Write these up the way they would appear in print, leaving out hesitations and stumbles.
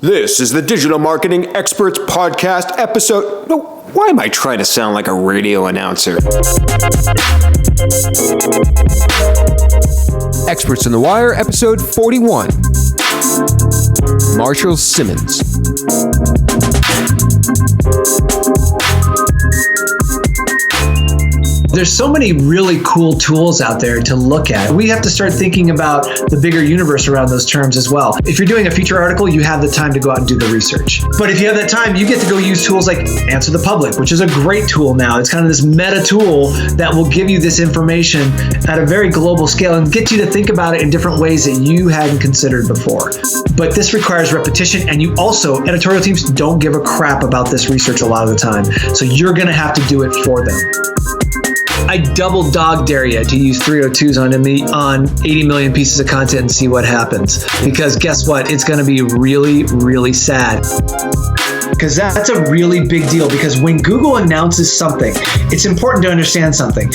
This is the Digital Marketing Experts Podcast episode. No, why am I trying to sound like a radio announcer? Experts on the Wire, episode 41. Marshall Simmonds. There's so many really cool tools out there to look at. We have to start thinking about the bigger universe around those terms as well. If you're doing a feature article, you have the time to go out and do the research. But if you have that time, you get to go use tools like Answer the Public, which is a great tool now. It's kind of this meta tool that will give you this information at a very global scale and get you to think about it in different ways that you hadn't considered before. But this requires repetition, and you also, editorial teams don't give a crap about this research a lot of the time. So you're going to have to do it for them. I double dog dare you to use 302s on 80 million pieces of content and see what happens. Because guess what? It's going to be really, really sad. Because that's a really big deal. Because when Google announces something, it's important to understand something.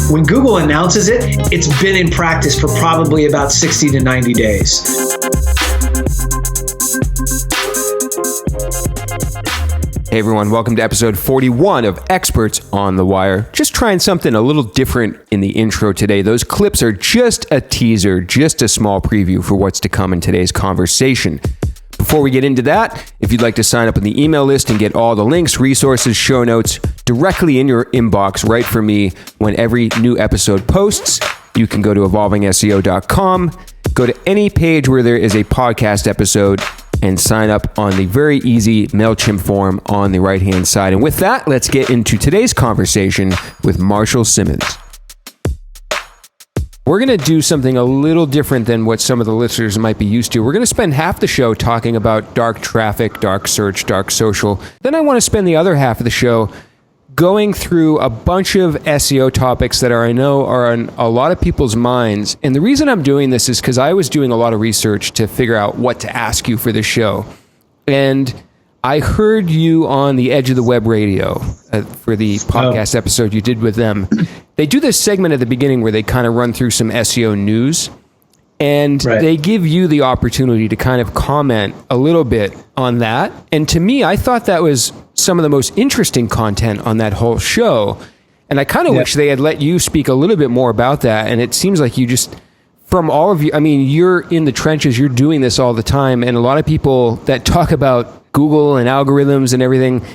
When Google announces it, it's been in practice for probably about 60 to 90 days. Hey everyone, welcome to episode 41 of Experts on the Wire. Just trying something a little different in the intro today. Those clips are just a teaser, just a small preview for what's to come in today's conversation. Before we get into that, if you'd like to sign up on the email list and get all the links, resources, show notes directly in your inbox right from me when every new episode posts, you can go to evolvingseo.com, go to any page where there is a podcast episode, and sign up on the very easy MailChimp form on the right-hand side. And with that, let's get into today's conversation with Marshall Simmonds. We're going to do something a little different than what some of the listeners might be used to. We're going to spend half the show talking about dark traffic, dark search, dark social. Then I want to spend the other half of the show going through a bunch of SEO topics that I know are on a lot of people's minds. And the reason I'm doing this is because I was doing a lot of research to figure out what to ask you for this show. And I heard you on the Edge of the Web radio for the podcast episode you did with them. They do this segment at the beginning where they kind of run through some SEO news. And they give you the opportunity to kind of comment a little bit on that. And to me, I thought that was some of the most interesting content on that whole show. And I kind of wish they had let you speak a little bit more about that. And it seems like you just, from all of you, I mean, you're in the trenches, you're doing this all the time. And a lot of people that talk about Google and algorithms and everything,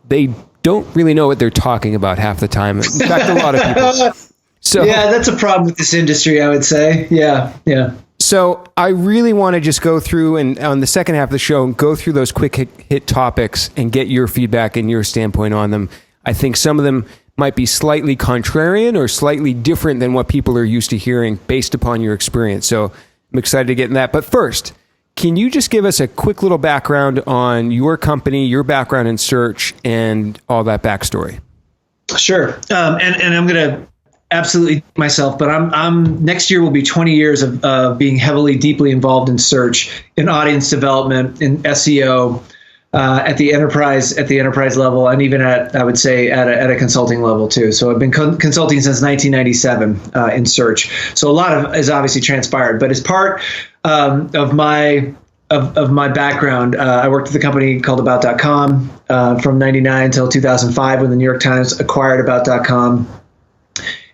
they don't really know what they're talking about half the time. In fact, a lot of people. So, yeah, that's a problem with this industry, I would say. Yeah. So I really want to just go through and on the second half of the show, go through those quick hit topics and get your feedback and your standpoint on them. I think some of them might be slightly contrarian or slightly different than what people are used to hearing based upon your experience. So I'm excited to get in that. But first, can you just give us a quick little background on your company, your background in search, and all that backstory? Sure. And I'm going to absolutely myself, but I'm next year will be 20 years of being deeply involved in search, in audience development, in SEO, at the enterprise level, and even I would say at a consulting level too. So I've been consulting since 1997 in search. So a lot has obviously transpired, but as part of my background, I worked with a company called About.com from 99 until 2005 when the New York Times acquired About.com.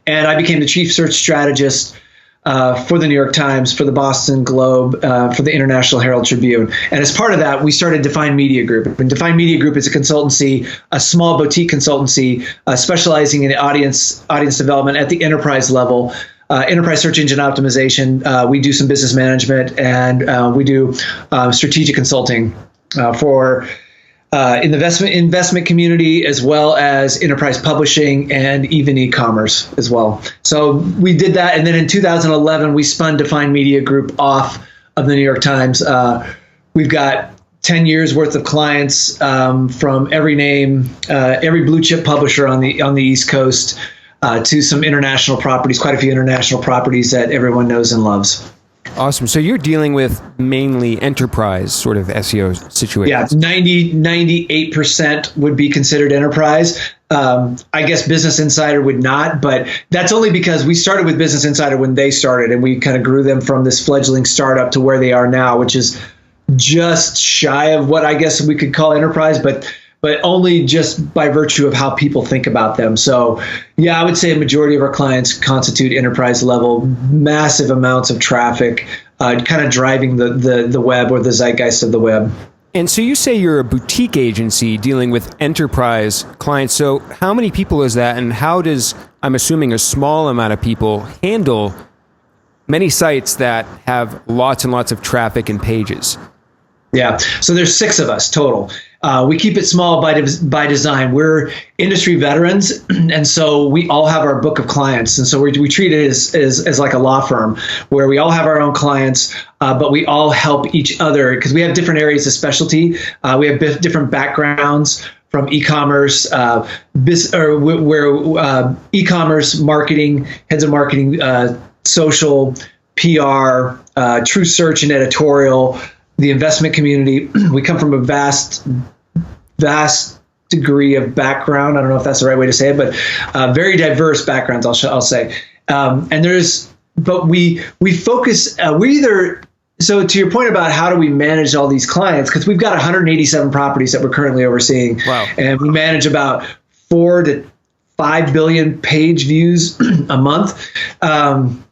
And I became the chief search strategist for the New York Times, for the Boston Globe, for the International Herald Tribune. And as part of that, we started Define Media Group. And Define Media Group is a consultancy, a small boutique consultancy specializing in audience development at the enterprise level. Enterprise search engine optimization. We do some business management, and we do strategic consulting for in the investment community, as well as enterprise publishing and even e-commerce as well. So we did that. And then in 2011, we spun Define Media Group off of the New York Times. We've got 10 years worth of clients from every name, every blue chip publisher on the East Coast to some international properties, quite a few international properties that everyone knows and loves. Awesome. So you're dealing with mainly enterprise sort of SEO situations. Yeah, 98% would be considered enterprise. I guess Business Insider would not, but that's only because we started with Business Insider when they started, and we kind of grew them from this fledgling startup to where they are now, which is just shy of what I guess we could call enterprise, but only just by virtue of how people think about them. So yeah, I would say a majority of our clients constitute enterprise level, massive amounts of traffic, kind of driving the web or the zeitgeist of the web. And so you say you're a boutique agency dealing with enterprise clients. So how many people is that, and how does, I'm assuming, a small amount of people handle many sites that have lots and lots of traffic and pages? Yeah, so there's 6 of us total. We keep it small by design. We're industry veterans, and so we all have our book of clients. And so we treat it as like a law firm where we all have our own clients, but we all help each other because we have different areas of specialty. We have different backgrounds from e-commerce, e-commerce marketing, heads of marketing, social, PR, true search and editorial, the investment community. We come from a vast degree of background. I don't know if that's the right way to say it, but very diverse backgrounds, I'll say. But we focus, so to your point about how do we manage all these clients, because we've got 187 properties that we're currently overseeing. Wow. And we manage about 4 to 5 billion page views a month. And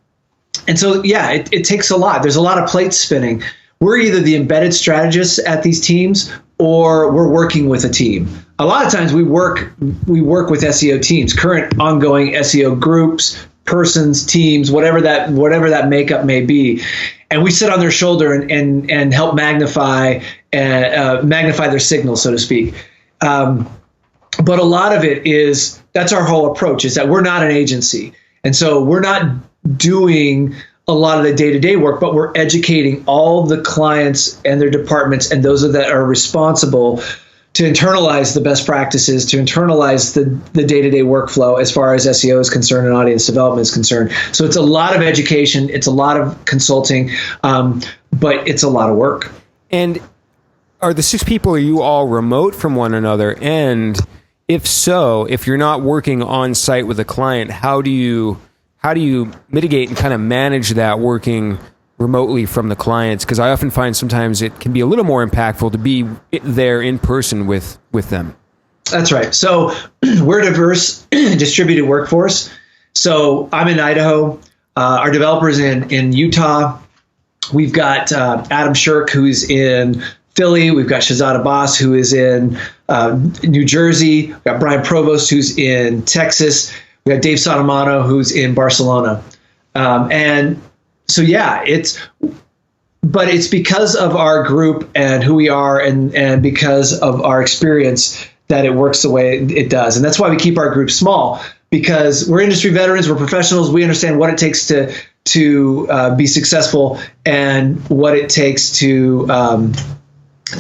so, yeah, it takes a lot. There's a lot of plates spinning. We're either the embedded strategists at these teams or we're working with a team. A lot of times we work with SEO teams, current ongoing SEO groups, persons, teams, whatever that makeup may be. And we sit on their shoulder and help magnify their signal, so to speak. But a lot of it is, that's our whole approach, is that we're not an agency. And so we're not doing a lot of the day-to-day work, but we're educating all the clients and their departments and those that are responsible to internalize the best practices, to internalize the day-to-day workflow as far as SEO is concerned and audience development is concerned. So it's a lot of education, it's a lot of consulting, but it's a lot of work. And are the 6 people, are you all remote from one another? And if so, if you're not working on site with a client, how do you mitigate and kind of manage that working remotely from the clients? Because I often find sometimes it can be a little more impactful to be there in person with them. That's right. So we're a diverse distributed workforce. So I'm in Idaho. Our developer's in Utah. We've got Adam Shirk, who's in Philly. We've got Shahzad Abbas, who is in New Jersey. We've got Brian Provost, who's in Texas. We got Dave Sotomano, who's in Barcelona. And so, yeah, it's because of our group and who we are and because of our experience that it works the way it does. And that's why we keep our group small, because we're industry veterans, we're professionals, we understand what it takes to be successful and what it takes to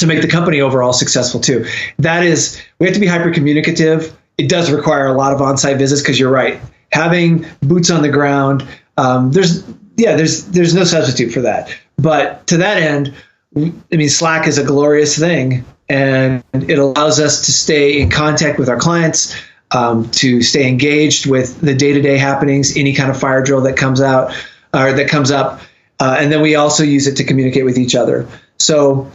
make the company overall successful too. That is, we have to be hyper communicative. It does require a lot of on-site visits because you're right. Having boots on the ground, there's no substitute for that. But to that end, I mean, Slack is a glorious thing, and it allows us to stay in contact with our clients, to stay engaged with the day-to-day happenings, any kind of fire drill that comes out or that comes up, and then we also use it to communicate with each other. So,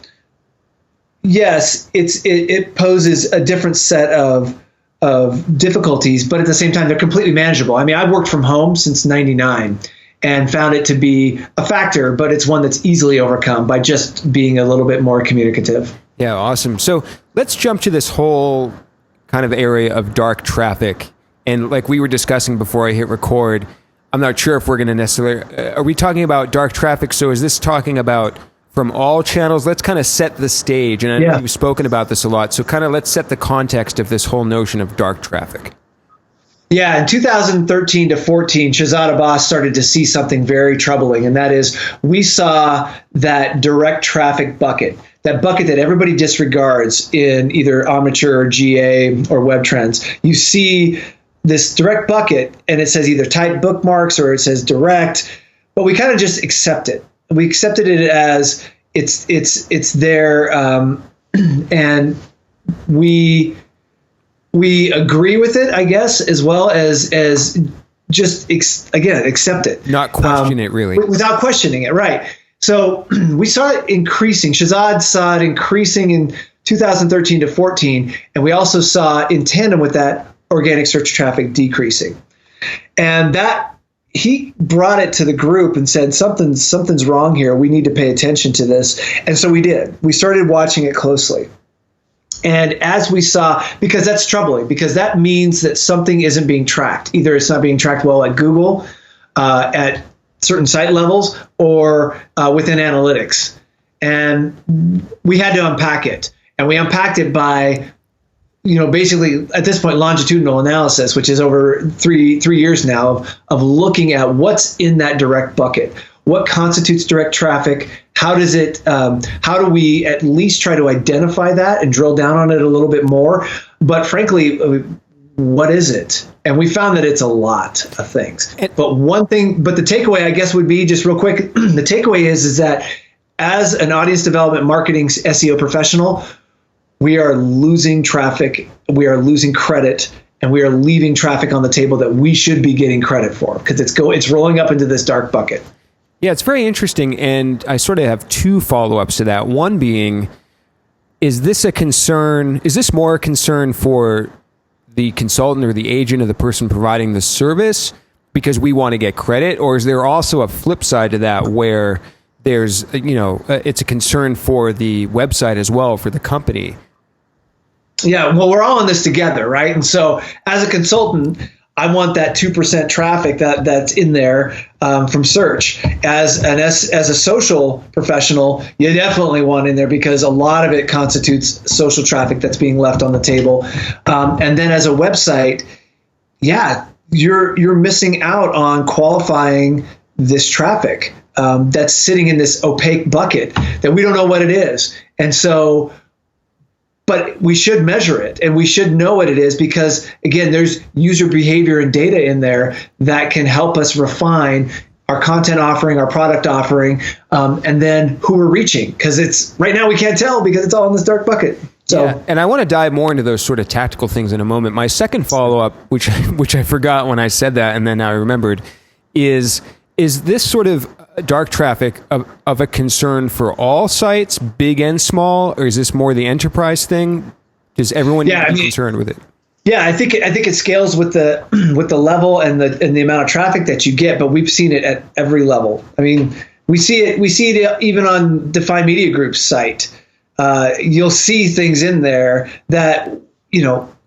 yes, it poses a different set of difficulties, but at the same time, they're completely manageable. I mean, I've worked from home since '99 and found it to be a factor, but it's one that's easily overcome by just being a little bit more communicative. Yeah, awesome. So let's jump to this whole kind of area of dark traffic. And like we were discussing before I hit record, I'm not sure if we're going to necessarily, are we talking about dark traffic? So is this talking about from all channels? Let's kind of set the stage. And I know you've spoken about this a lot. So kind of let's set the context of this whole notion of dark traffic. Yeah, in 2013 to 14, Shahzad Abbas started to see something very troubling. And that is, we saw that direct traffic bucket, that bucket that everybody disregards in either Omniture or GA or Web Trends. You see this direct bucket and it says either type bookmarks or it says direct, but we kind of just accept it. We accepted it as it's there, and we agree with it, I guess, as well as just again accept it, not question it really, without questioning it, right? So we saw it increasing. Shahzad saw it increasing in 2013 to 14, and we also saw in tandem with that organic search traffic decreasing. And that he brought it to the group and said, something's wrong here. We need to pay attention to this. And so we did. We started watching it closely. And as we saw, because that's troubling, because that means that something isn't being tracked. Either it's not being tracked well at Google, at certain site levels, or within analytics. And we had to unpack it. And we unpacked it by, basically at this point, longitudinal analysis, which is over three years now of looking at what's in that direct bucket. What constitutes direct traffic? How do we at least try to identify that and drill down on it a little bit more? But frankly, what is it? And we found that it's a lot of things. But the takeaway, I guess, would be just real quick. The takeaway is that as an audience development marketing SEO professional, we are losing traffic, we are losing credit, and we are leaving traffic on the table that we should be getting credit for, because it's rolling up into this dark bucket. Yeah, it's very interesting, and I sort of have two follow-ups to that. One being, is this more a concern for the consultant or the agent or the person providing the service because we want to get credit, or is there also a flip side to that where there's, it's a concern for the website as well, for the company? Yeah, well, we're all in this together, right? And so as a consultant, I want that 2% traffic that's in there from search. As a social professional, you definitely want in there because a lot of it constitutes social traffic that's being left on the table. And then as a website, you're missing out on qualifying this traffic that's sitting in this opaque bucket that we don't know what it is. And so, but we should measure it and we should know what it is because, again, there's user behavior and data in there that can help us refine our content offering, our product offering, and then who we're reaching. Because it's right now we can't tell because it's all in this dark bucket. So, yeah, and I want to dive more into those sort of tactical things in a moment. My second follow-up, which I forgot when I said that and then I remembered, is this sort of dark traffic of a concern for all sites, big and small, or is this more the enterprise thing? Does everyone need to be concerned with it? Yeah, I think it scales with the level and the amount of traffic that you get, but we've seen it at every level. I mean, we see it even on Define Media Group's site. You'll see things in there that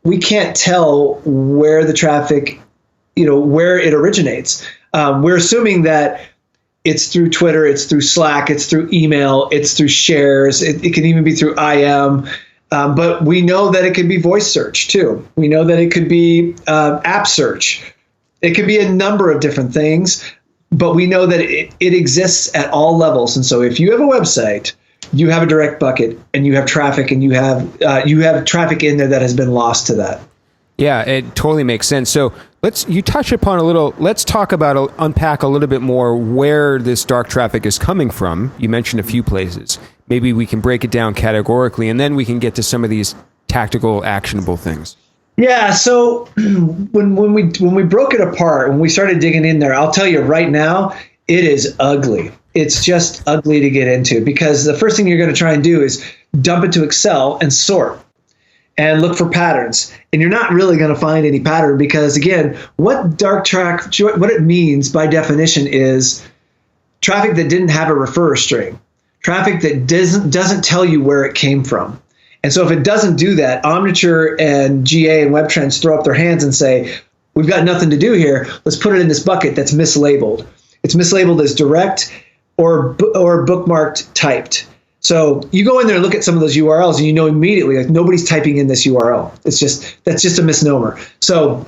we can't tell where the traffic, where it originates. We're assuming that it's through Twitter, it's through Slack, it's through email, it's through shares. It can even be through IM. But we know that it could be voice search too. We know that it could be app search. It could be a number of different things, but we know that it exists at all levels. And so if you have a website, you have a direct bucket and you have traffic and you have traffic in there that has been lost to that. Yeah, it totally makes sense. So let's unpack a little bit more where this dark traffic is coming from. You mentioned a few places. Maybe we can break it down categorically, and then we can get to some of these tactical, actionable things. Yeah. So when we broke it apart, when we started digging in there, I'll tell you right now, it is ugly. It's just ugly to get into because the first thing you're going to try and do is dump it to Excel and sort and look for patterns. And you're not really going to find any pattern because, again, what it means by definition is traffic that didn't have a referrer string, traffic that doesn't tell you where it came from. And so if it doesn't do that, Omniture and GA and WebTrends throw up their hands and say, we've got nothing to do here. Let's put it in this bucket that's mislabeled. It's mislabeled as direct or bookmarked typed. So you go in there and look at some of those URLs and you know immediately, like, nobody's typing in this URL. That's just a misnomer. So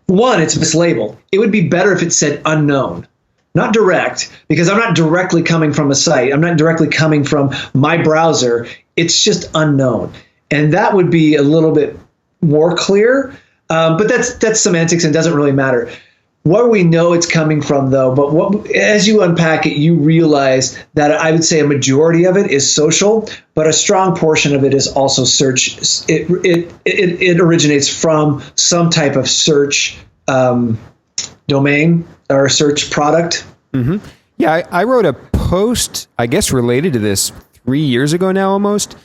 one, it's mislabeled. It would be better if it said unknown, not direct, because I'm not directly coming from a site. I'm not directly coming from my browser. It's just unknown. And that would be a little bit more clear, but that's semantics and doesn't really matter. What we know it's coming from, though, but as you unpack it, you realize that I would say a majority of it is social, but a strong portion of it is also search. It originates from some type of search domain or search product. Mm-hmm. Yeah, I wrote a post, I guess related to this 3 years ago now almost,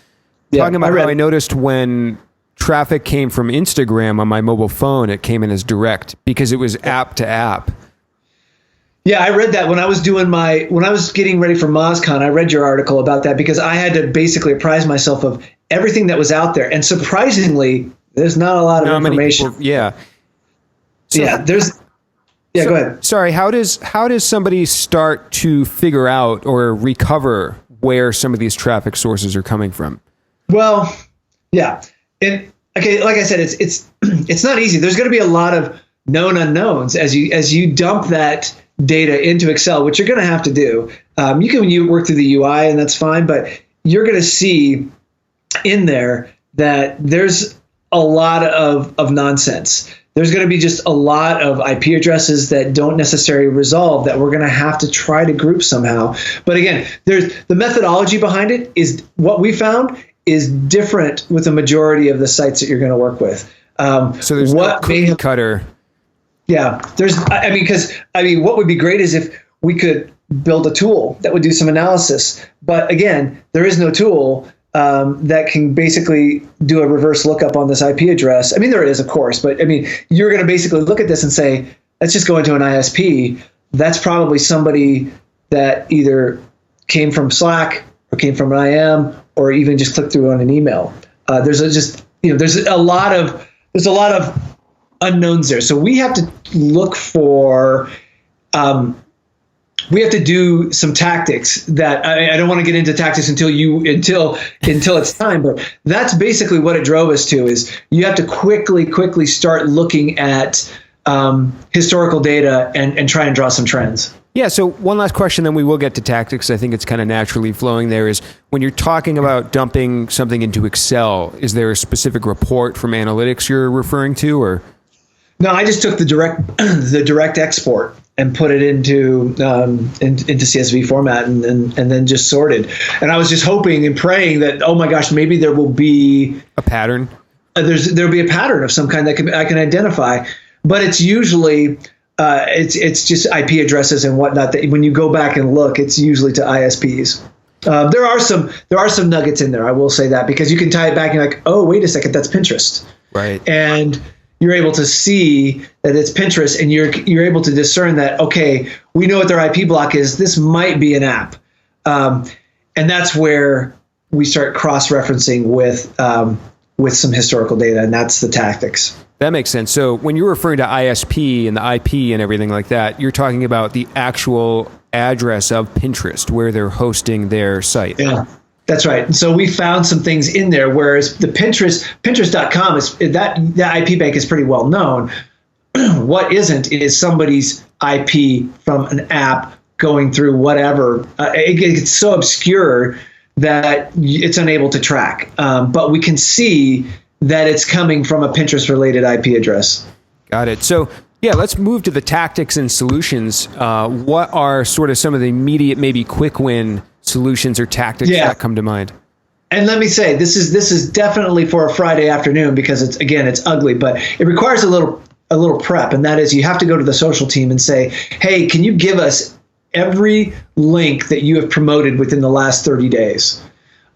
talking about how I noticed when traffic came from Instagram on my mobile phone, it came in as direct because it was app to app. Yeah, I read that when I was getting ready for MozCon. I read your article about that because I had to basically apprise myself of everything that was out there. And surprisingly, there's not a lot of information. Yeah. So, go ahead. Sorry, how does somebody start to figure out or recover where some of these traffic sources are coming from? Well, yeah. And okay, like I said, it's not easy. There's going to be a lot of known unknowns as you dump that data into Excel, which you're going to have to do. You work through the UI, and that's fine, but you're going to see in there that there's a lot of nonsense. There's going to be just a lot of IP addresses that don't necessarily resolve that we're going to have to try to group somehow. But again, there's the methodology behind it is what we found is different with the majority of the sites that you're going to work with. So there's no cookie cutter. Yeah, what would be great is if we could build a tool that would do some analysis. But again, there is no tool that can basically do a reverse lookup on this IP address. I mean, there is, of course, but I mean, you're going to basically look at this and say, let's just go into an ISP. That's probably somebody that either came from Slack or came from an IM or even just clicked through on an email. There's a lot of unknowns there. So we have to look for, we have to do some tactics that I don't want to get into tactics until it's time, but that's basically what it drove us to is you have to quickly start looking at historical data and try and draw some trends. Yeah, so one last question, then we will get to tactics. I think it's kind of naturally flowing there is when you're talking about dumping something into Excel, is there a specific report from analytics you're referring to, or? No, I just took the direct export and put it into CSV format and then just sorted. And I was just hoping and praying that, oh my gosh, maybe there will be a pattern. There'll be a pattern of some kind that I can identify. But it's usually it's just IP addresses and whatnot that when you go back and look, it's usually to ISPs. There are some nuggets in there. I will say that because you can tie it back and you're like, oh, wait a second, that's Pinterest. Right. And you're able to see that it's Pinterest, and you're able to discern that, okay, we know what their IP block is. This might be an app, and that's where we start cross-referencing with some historical data, and that's the tactics. That makes sense. So when you're referring to ISP and the IP and everything like that, you're talking about the actual address of Pinterest where they're hosting their site. Yeah. That's right. And so we found some things in there, whereas the Pinterest.com that IP bank is pretty well known. What isn't is somebody's IP from an app going through whatever. It gets so obscure that it's unable to track. But we can see that it's coming from a Pinterest-related IP address. Got it. So yeah, let's move to the tactics and solutions. What are sort of some of the immediate, maybe quick win solutions or tactics that come to mind? And let me say, this is definitely for a Friday afternoon because it's ugly, but it requires a little prep, and that is you have to go to the social team and say, hey, can you give us every link that you have promoted within the last 30 days,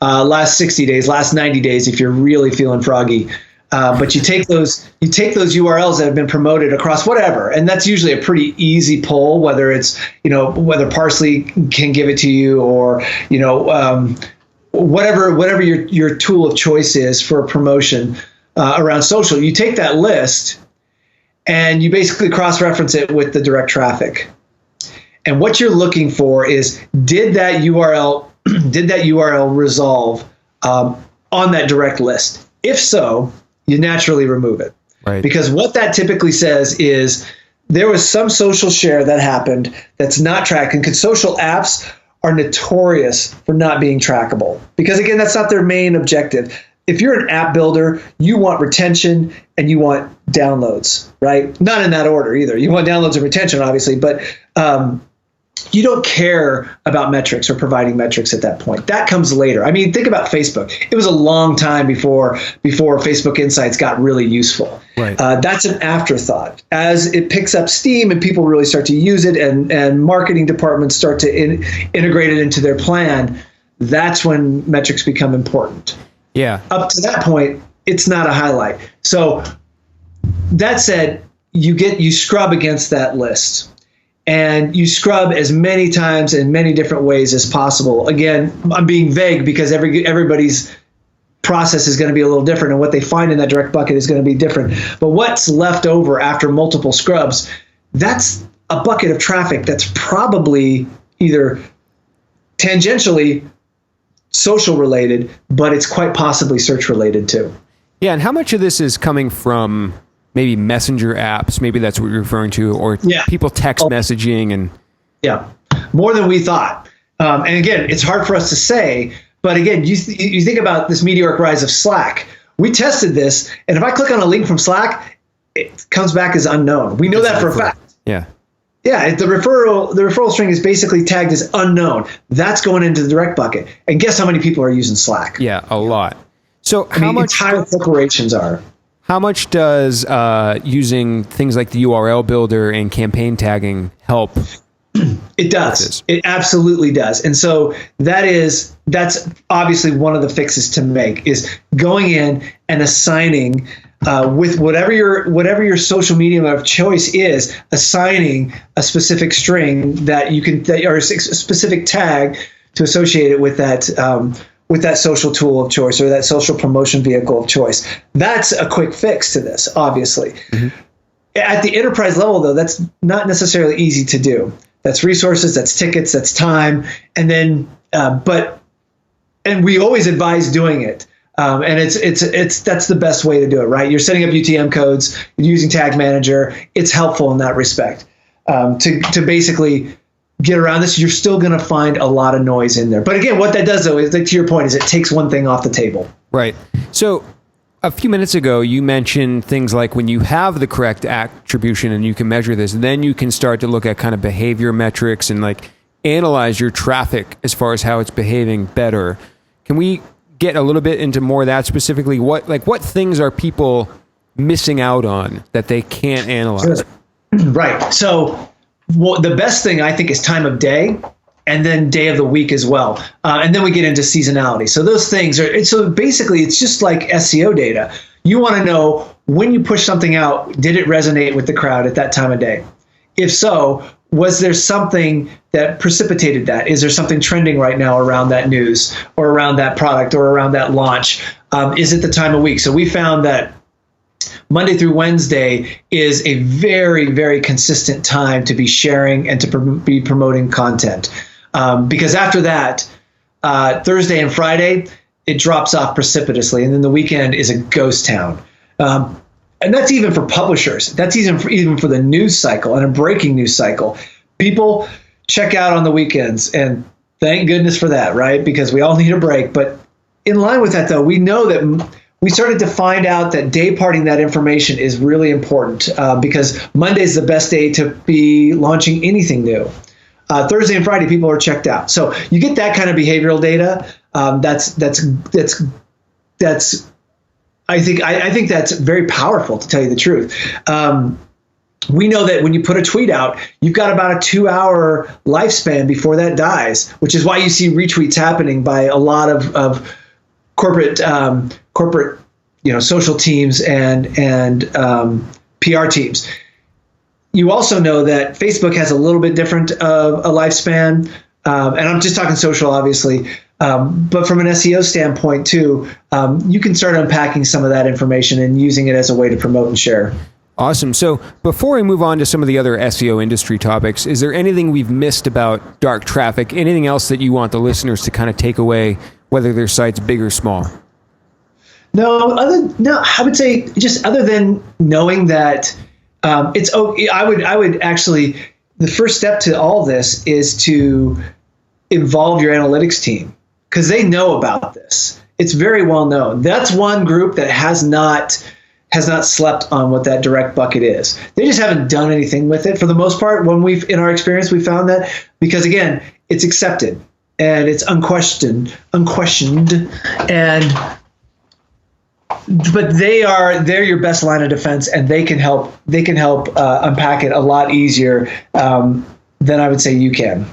last 60 days, last 90 days if you're really feeling froggy. But you take those URLs that have been promoted across whatever, and that's usually a pretty easy pull, whether it's, whether Parsley can give it to you or, whatever your tool of choice is for a promotion around social. You take that list and you basically cross-reference it with the direct traffic. And what you're looking for is, did that URL resolve on that direct list? If so, you naturally remove it. Right. Because what that typically says is there was some social share that happened that's not tracked. And social apps are notorious for not being trackable. Because again, that's not their main objective. If you're an app builder, you want retention and you want downloads, right? Not in that order either. You want downloads and retention, obviously, but you don't care about metrics or providing metrics at that point. That comes later. I mean, think about Facebook. It was a long time before Facebook Insights got really useful. Right. That's an afterthought. As it picks up steam and people really start to use it, and marketing departments start to integrate it into their plan, that's when metrics become important. Yeah. Up to that point, it's not a highlight. So that said, you scrub against that list. And you scrub as many times in many different ways as possible. Again, I'm being vague because everybody's process is going to be a little different, and what they find in that direct bucket is going to be different. But what's left over after multiple scrubs, that's a bucket of traffic that's probably either tangentially social related, but it's quite possibly search related too. Yeah, and how much of this is coming from maybe messenger apps? Maybe that's what you're referring to, or people text messaging and more than we thought. And again, it's hard for us to say, but again, you think about this meteoric rise of Slack. We tested this, and if I click on a link from Slack, it comes back as unknown. We know that for a fact. Yeah. Yeah, the referral string is basically tagged as unknown. That's going into the direct bucket. And guess how many people are using Slack? Yeah, a lot. So how much entire corporations are? How much does using things like the URL builder and campaign tagging help? It does. It absolutely does. And so that's obviously one of the fixes to make, is going in and assigning with whatever your social medium of choice is, assigning a specific string or a specific tag to associate it with that social tool of choice or that social promotion vehicle of choice. That's a quick fix to this, obviously. Mm-hmm. At the enterprise level, though, that's not necessarily easy to do. That's resources, that's tickets, that's time, and then and we always advise doing it. And that's the best way to do it, right? You're setting up UTM codes, you're using Tag Manager. It's helpful in that respect. To basically get around this, you're still going to find a lot of noise in there. But again, what that does, though, is, like, to your point, is it takes one thing off the table. Right. So a few minutes ago, you mentioned things like when you have the correct attribution and you can measure this, then you can start to look at kind of behavior metrics and like analyze your traffic as far as how it's behaving better. Can we get a little bit into more of that specifically? What things are people missing out on that they can't analyze? Sure. Right. So the best thing, I think, is time of day, and then day of the week as well. And then we get into seasonality. So those things so basically it's just like SEO data. You want to know, when you push something out, did it resonate with the crowd at that time of day? If so, was there something that precipitated that? Is there something trending right now around that news or around that product or around that launch? Is it the time of week? So we found that Monday through Wednesday is a very, very consistent time to be sharing and to be promoting content. Because after that, Thursday and Friday, it drops off precipitously. And then the weekend is a ghost town. And that's even for publishers. That's even for the news cycle and a breaking news cycle. People check out on the weekends, and thank goodness for that, right? Because we all need a break. But in line with that, though, we know that we started to find out that day parting that information is really important, because Monday is the best day to be launching anything new. Thursday and Friday, people are checked out. So you get that kind of behavioral data. I think that's very powerful, to tell you the truth. We know that when you put a tweet out, you've got about a 2-hour lifespan before that dies, which is why you see retweets happening by a lot of corporate social teams and PR teams. You also know that Facebook has a little bit different of a lifespan, and I'm just talking social, obviously. But from an SEO standpoint, too, you can start unpacking some of that information and using it as a way to promote and share. Awesome. So before we move on to some of the other SEO industry topics, is there anything we've missed about dark traffic? Anything else that you want the listeners to kind of take away, whether their site's big or small? No, I would say just other than knowing that it's okay. I would actually, the first step to all this is to involve your analytics team, because they know about this. It's very well known. That's one group that has not has not slept on what that direct bucket is. They just haven't done anything with it for the most part. In our experience, we found that because again, it's accepted and it's unquestioned, but they're your best line of defense, and they can help unpack it a lot easier than I would say you can.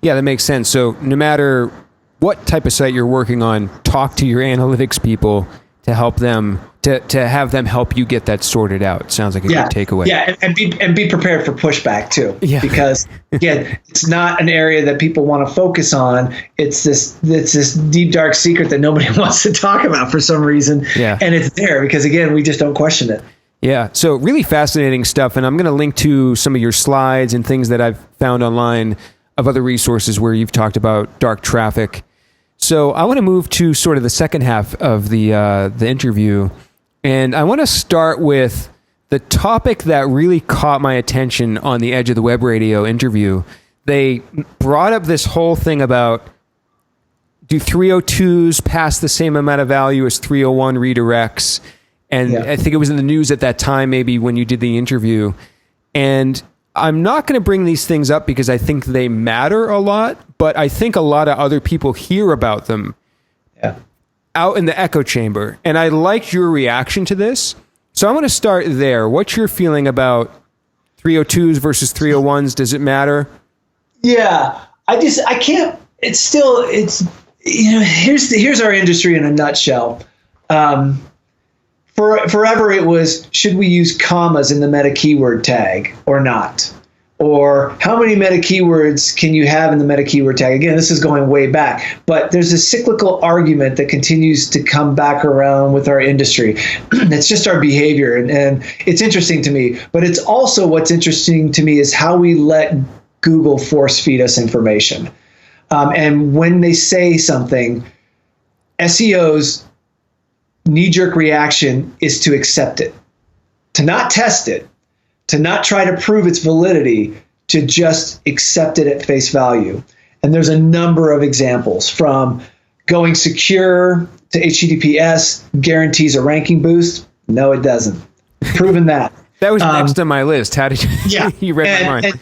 Yeah, that makes sense. So no matter what type of site you're working on, talk to your analytics people to help them to have them help you get that sorted out. Sounds like a good takeaway. Yeah, and be prepared for pushback too. Yeah. Because again, it's not an area that people want to focus on. It's this deep dark secret that nobody wants to talk about for some reason. Yeah. And it's there because again, we just don't question it. Yeah. So really fascinating stuff, and I'm going to link to some of your slides and things that I've found online of other resources where you've talked about dark traffic. So I want to move to sort of the second half of the interview, and I want to start with the topic that really caught my attention on the Edge of the Web Radio interview. They brought up this whole thing about, do 302s pass the same amount of value as 301 redirects? And I think it was in the news at that time, maybe when you did the interview. And I'm not going to bring these things up because I think they matter a lot, but I think a lot of other people hear about them out in the echo chamber. And I liked your reaction to this. So I want to start there. What's your feeling about 302s versus 301s? Does it matter? Yeah, I can't, here's our industry in a nutshell. Forever it was, should we use commas in the meta keyword tag or not? Or how many meta keywords can you have in the meta keyword tag? Again, this is going way back, but there's a cyclical argument that continues to come back around with our industry. It's just our behavior, and it's interesting to me. But it's also what's interesting to me is how we let Google force feed us information. And when they say something, SEOs knee-jerk reaction is to accept it, to not test it, to not try to prove its validity, to just accept it at face value. And there's a number of examples, from going secure to HTTPS guarantees a ranking boost. No, it doesn't. Proven that. That was next on my list. How did you? Yeah, you read my mind. And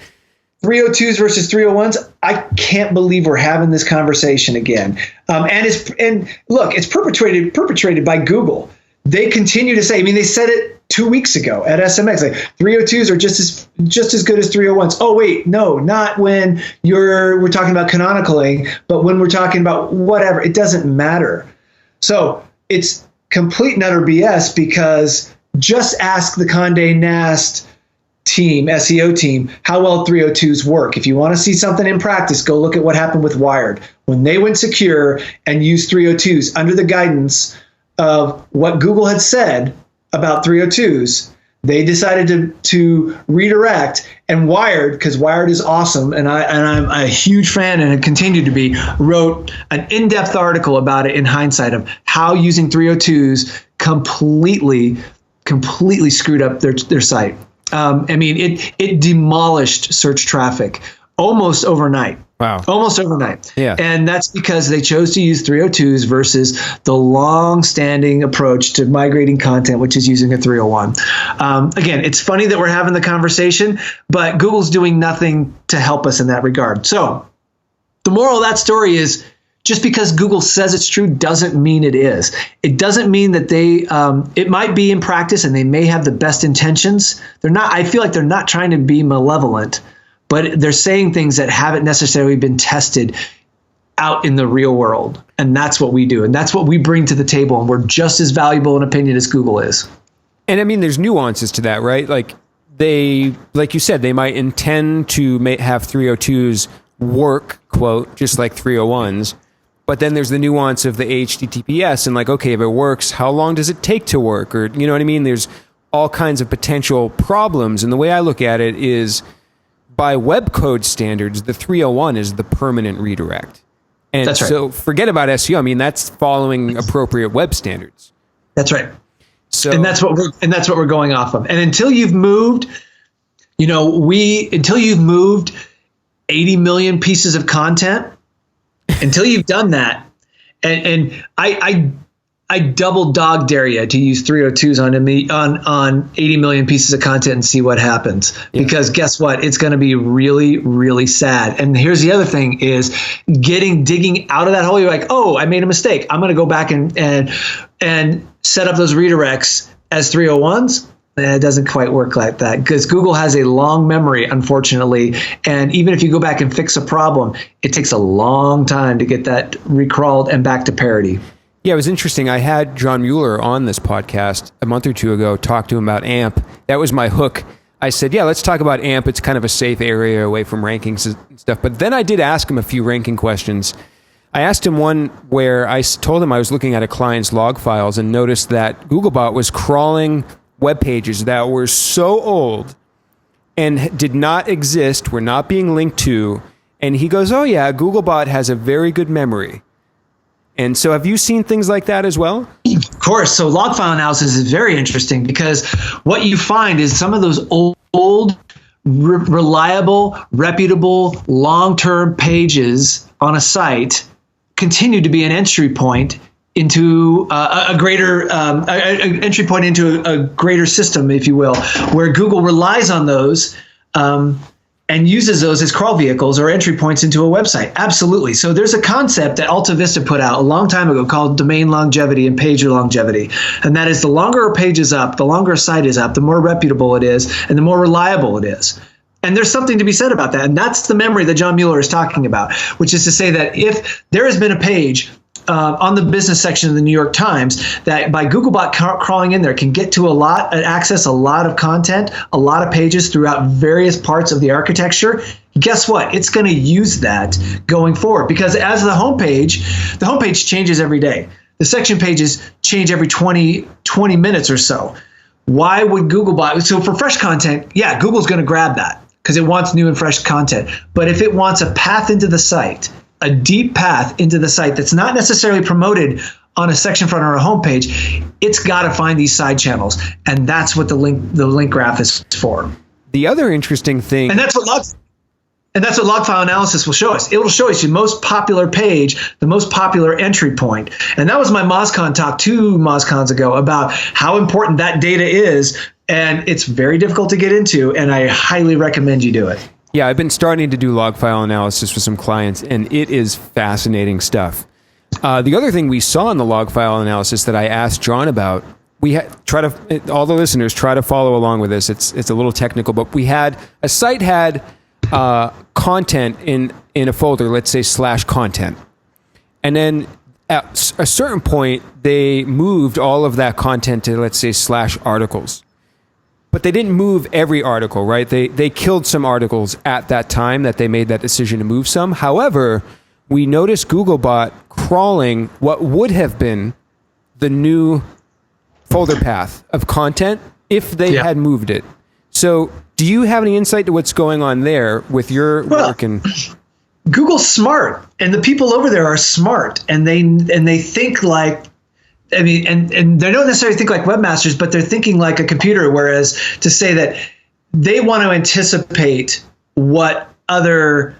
302s versus 301s. I can't believe we're having this conversation again. And look, it's perpetrated by Google. They continue to say. I mean, they said it 2 weeks ago at SMX. Like 302s are just as good as 301s. Oh wait, no, not when we're talking about canonically, but when we're talking about whatever, it doesn't matter. So it's complete and utter BS, because just ask the Condé Nast team, SEO team, how well 302s work. If you want to see something in practice, go look at what happened with Wired. When they went secure and used 302s under the guidance of what Google had said about 302s, they decided to redirect, and Wired, because Wired is awesome, and I'm a huge fan and continue to be, wrote an in-depth article about it in hindsight of how using 302s completely screwed up their site. I mean, it demolished search traffic almost overnight. Wow. Almost overnight. Yeah. And that's because they chose to use 302s versus the long-standing approach to migrating content, which is using a 301. Again, it's funny that we're having the conversation, but Google's doing nothing to help us in that regard. So the moral of that story is, just because Google says it's true doesn't mean it is. It doesn't mean that it might be in practice and they may have the best intentions. I feel like they're not trying to be malevolent, but they're saying things that haven't necessarily been tested out in the real world. And that's what we do. And that's what we bring to the table. And we're just as valuable an opinion as Google is. And I mean, there's nuances to that, right? Like you said, they might intend to have 302s work, quote, just like 301s. But then there's the nuance of the HTTPS and like, okay, if it works, how long does it take to work? Or, you know what I mean? There's all kinds of potential problems. And the way I look at it is, by web code standards, the 301 is the permanent redirect. And that's right. So forget about SEO. I mean, that's following appropriate web standards. That's right. So, and that's what we're going off of. And until you've moved, 80 million pieces of content, until you've done that, and I I double dog dare you to use 302s on 80 million pieces of content and see what happens. Yeah. Because guess what? It's going to be really, really sad. And here's the other thing is digging out of that hole. You're like, oh, I made a mistake. I'm going to go back and set up those redirects as 301s. It doesn't quite work like that because Google has a long memory, unfortunately. And even if you go back and fix a problem, it takes a long time to get that recrawled and back to parity. Yeah, it was interesting. I had John Mueller on this podcast a month or two ago, talk to him about AMP. That was my hook. I said, yeah, let's talk about AMP. It's kind of a safe area away from rankings and stuff. But then I did ask him a few ranking questions. I asked him one where I told him I was looking at a client's log files and noticed that Googlebot was crawling web pages that were so old and did not exist, were not being linked to. And he goes, oh yeah, Googlebot has a very good memory. And so have you seen things like that as well? Of course. So log file analysis is very interesting because what you find is some of those old reliable, reputable, long-term pages on a site continue to be an entry point into a greater entry point into a greater system, if you will, where Google relies on those and uses those as crawl vehicles or entry points into a website. Absolutely. So there's a concept that Alta Vista put out a long time ago called domain longevity and page longevity. And that is the longer a page is up, the longer a site is up, the more reputable it is, and the more reliable it is. And there's something to be said about that. And that's the memory that John Mueller is talking about, which is to say that if there has been a page on the business section of the New York Times that by Googlebot crawling in there can get to access a lot of content, a lot of pages throughout various parts of the architecture, guess what? It's going to use that going forward because as the homepage changes every day. The section pages change every 20 minutes or so. Why would Googlebot? So for fresh content, yeah, Google's going to grab that because it wants new and fresh content. But if it wants a path into the site, a deep path into the site that's not necessarily promoted on a section front or a homepage, it's got to find these side channels, and that's what the link graph is for. The other interesting thing, and that's what log file analysis will show us. It will show us the most popular page, the most popular entry point, and that was my MozCon talk 2 MozCons ago about how important that data is, and it's very difficult to get into, and I highly recommend you do it. Yeah, I've been starting to do log file analysis with some clients, and it is fascinating stuff. The other thing we saw in the log file analysis that I asked John about, all the listeners try to follow along with this. It's a little technical, but a site had content in a folder, let's say /content, and then at a certain point they moved all of that content to, let's say, /articles. But they didn't move every article, right? They killed some articles at that time that they made that decision to move some. However, we noticed Googlebot crawling what would have been the new folder path of content if they had moved it. So do you have any insight to what's going on there with your work? And Google's smart, and the people over there are smart, and they think like, I mean, and they don't necessarily think like webmasters, but they're thinking like a computer, whereas to say that they want to anticipate what other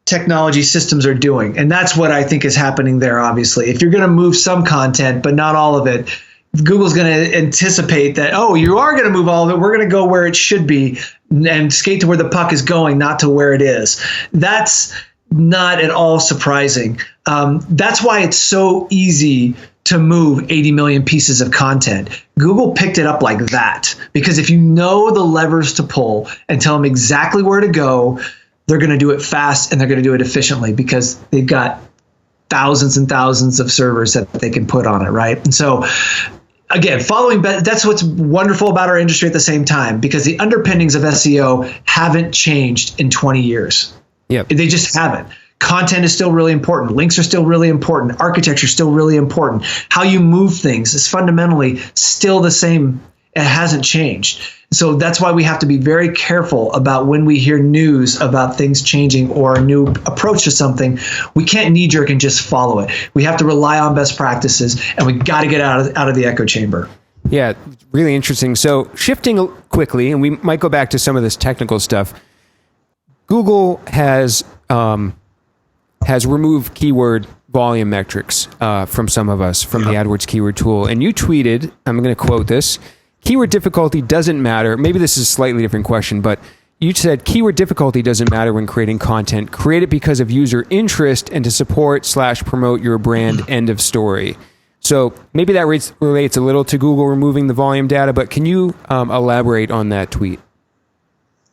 technology systems are doing. And that's what I think is happening there, obviously. If you're going to move some content, but not all of it, Google's going to anticipate that, oh, you are going to move all of it. We're going to go where it should be and skate to where the puck is going, not to where it is. That's not at all surprising. That's why it's so easy to move 80 million pieces of content. Google picked it up like that because if you know the levers to pull and tell them exactly where to go, they're going to do it fast and they're going to do it efficiently because they've got thousands and thousands of servers that they can put on it, right? And so, again, that's what's wonderful about our industry at the same time because the underpinnings of SEO haven't changed in 20 years. Yep. They just haven't. Content is still really important. Links are still really important. Architecture is still really important. How you move things is fundamentally still the same. It hasn't changed. So that's why we have to be very careful about when we hear news about things changing or a new approach to something. We can't knee jerk and just follow it. We have to rely on best practices, and we got to get out of the echo chamber. Yeah, really interesting. So shifting quickly, and we might go back to some of this technical stuff. Google has has removed keyword volume metrics from some of us from the AdWords keyword tool. And you tweeted, I'm going to quote this, keyword difficulty doesn't matter. Maybe this is a slightly different question, but you said keyword difficulty doesn't matter when creating content. Create it because of user interest and to support/promote your brand. End of story. So maybe that relates a little to Google removing the volume data, but can you elaborate on that tweet?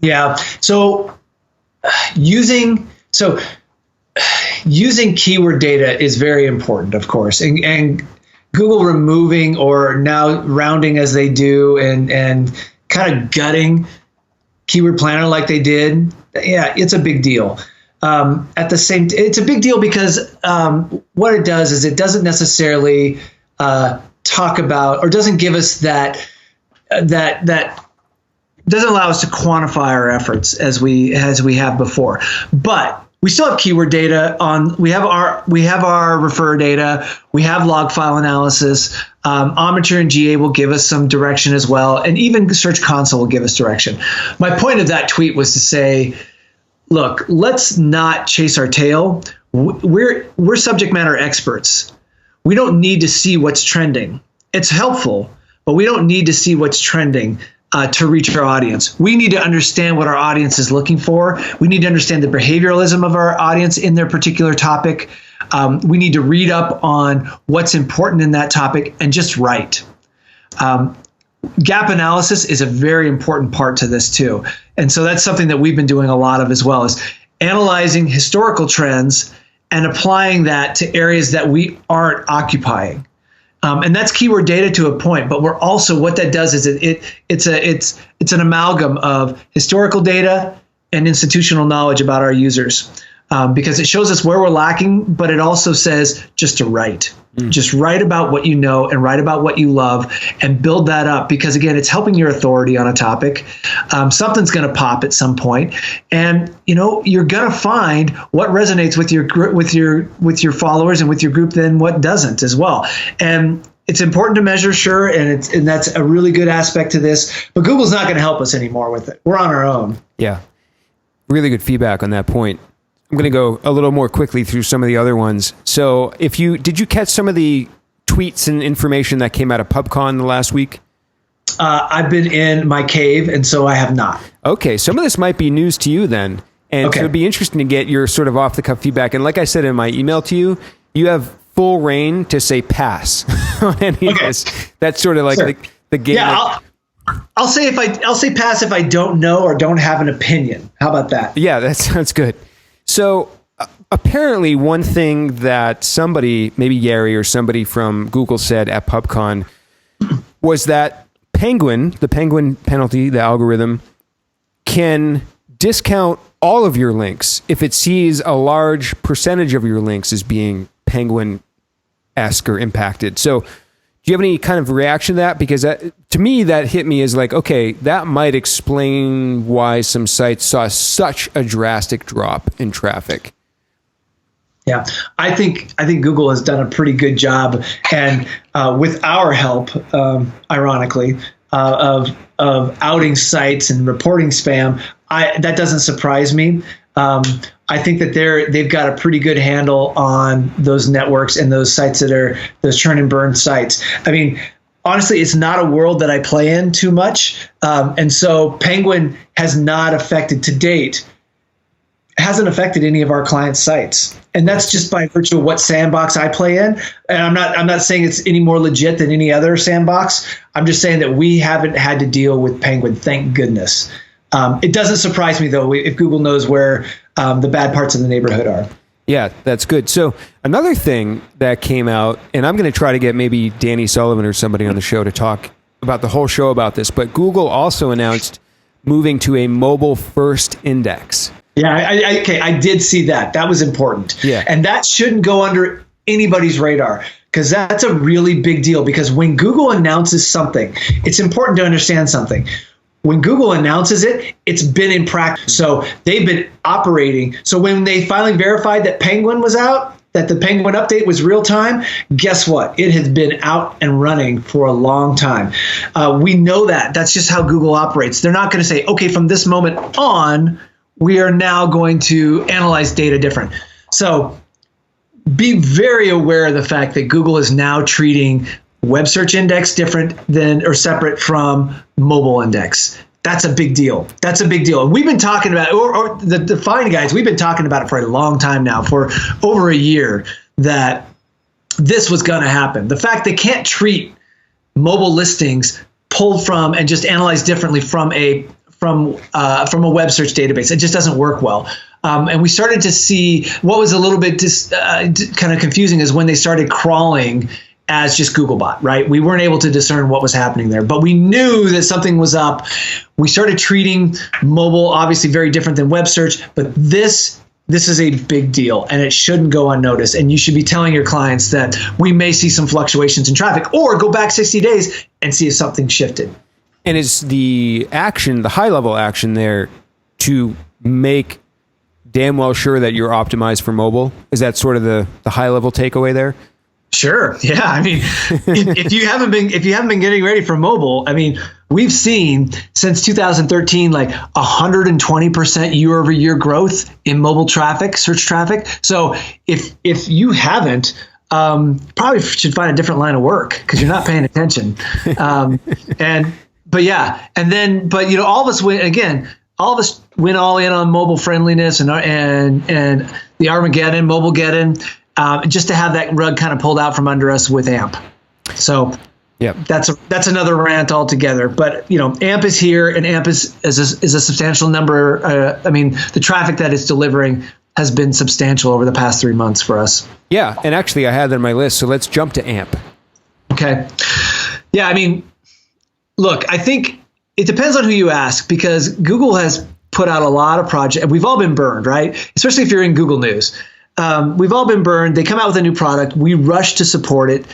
Yeah. So using keyword data is very important, of course, and Google removing or now rounding as they do and kind of gutting Keyword Planner like they did. Yeah, it's a big deal. It's a big deal because what it does is it doesn't necessarily talk about or doesn't give us that doesn't allow us to quantify our efforts as we have before. But we still have keyword data we have our refer data, we have log file analysis, Omniture and GA will give us some direction as well, and even Search Console will give us direction. My point of that tweet was to say, look, let's not chase our tail. We're subject matter experts. We don't need to see what's trending. It's helpful, but we don't need to see what's trending to reach our audience. We need to understand what our audience is looking for. We need to understand the behavioralism of our audience in their particular topic. We need to read up on what's important in that topic and just write. Gap analysis is a very important part to this too. And so that's something that we've been doing a lot of as well, is analyzing historical trends and applying that to areas that we aren't occupying. And that's keyword data to a point, but we're also, what that does is it's an amalgam of historical data and institutional knowledge about our users, because it shows us where we're lacking, but it also says just to write. Just write about what you know and write about what you love and build that up, because again, it's helping your authority on a topic. Something's going to pop at some point, and you're going to find what resonates with your followers and with your group, then what doesn't as well. And it's important to measure, sure, and that's a really good aspect to this. But Google's not going to help us anymore with it. We're on our own. Yeah, really good feedback on that point. I'm going to go a little more quickly through some of the other ones. So did you catch some of the tweets and information that came out of PubCon the last week? I've been in my cave, and so I have not. Okay, some of this might be news to you then. And okay. So it'd be interesting to get your sort of off-the-cuff feedback. And like I said in my email to you, you have full reign to say pass on any of this. That's sort of like the game. Yeah, I'll say pass if I don't know or don't have an opinion. How about that? Yeah, that sounds good. So apparently one thing that somebody, maybe Gary or somebody from Google said at PubCon was that the Penguin penalty, the algorithm, can discount all of your links if it sees a large percentage of your links as being Penguin-esque or impacted. So do you have any kind of reaction to that? Because to me, that hit me as like, okay, that might explain why some sites saw such a drastic drop in traffic. Yeah, I think Google has done a pretty good job, and with our help, ironically, of outing sites and reporting spam. That doesn't surprise me. I think that they've got a pretty good handle on those networks and those sites that are those churn and burn sites. I mean, honestly, it's not a world that I play in too much. And so Penguin has not affected to date, hasn't affected any of our clients' sites. And that's just by virtue of what sandbox I play in. And I'm not saying it's any more legit than any other sandbox. I'm just saying that we haven't had to deal with Penguin, thank goodness. It doesn't surprise me, though, if Google knows where the bad parts of the neighborhood are. Yeah, that's good. So another thing that came out, and I'm going to try to get maybe Danny Sullivan or somebody on the show to talk about the whole show about this, but Google also announced moving to a mobile-first index. Yeah, I did see that. That was important. Yeah. And that shouldn't go under anybody's radar, because that's a really big deal. Because when Google announces something, it's important to understand something. When Google announces it, it's been in practice. So they've been operating. So when they finally verified that Penguin was out, that the Penguin update was real time, guess what? It has been out and running for a long time. We know that. That's just how Google operates. They're not going to say, okay, from this moment on, we are now going to analyze data different. So be very aware of the fact that Google is now treating web search index different than or separate from mobile index. That's a big deal. That's a big deal. And we've been talking about, or the Find guys, we've been talking about it for a long time now, for over a year, that this was going to happen. The fact they can't treat mobile listings pulled from and just analyzed differently from a web search database, it just doesn't work well. And we started to see what was a little bit kind of confusing is when they started crawling as just Googlebot, right? We weren't able to discern what was happening there, but we knew that something was up. We started treating mobile obviously very different than web search, but this is a big deal and it shouldn't go unnoticed. And you should be telling your clients that we may see some fluctuations in traffic, or go back 60 days and see if something shifted. And is the action, the high level action there, to make damn well sure that you're optimized for mobile? Is that sort of the high level takeaway there? Sure. Yeah. I mean, if you haven't been getting ready for mobile, I mean, we've seen since 2013 like 120% year over year growth in mobile traffic, search traffic. So if you haven't, probably should find a different line of work because you're not paying attention. But you know, all of us went all in on mobile friendliness and the Armageddon, Mobilegeddon. Just to have that rug kind of pulled out from under us with AMP. So yeah, that's another rant altogether. But you know, AMP is here, and AMP is a substantial number. I mean, the traffic that it's delivering has been substantial over the past 3 months for us. Yeah, and actually, I had that on my list. So let's jump to AMP. Okay. Yeah, I mean, look, I think it depends on who you ask, because Google has put out a lot of projects. We've all been burned, right? Especially if you're in Google News. We've all been burned. They come out with a new product. We rush to support it,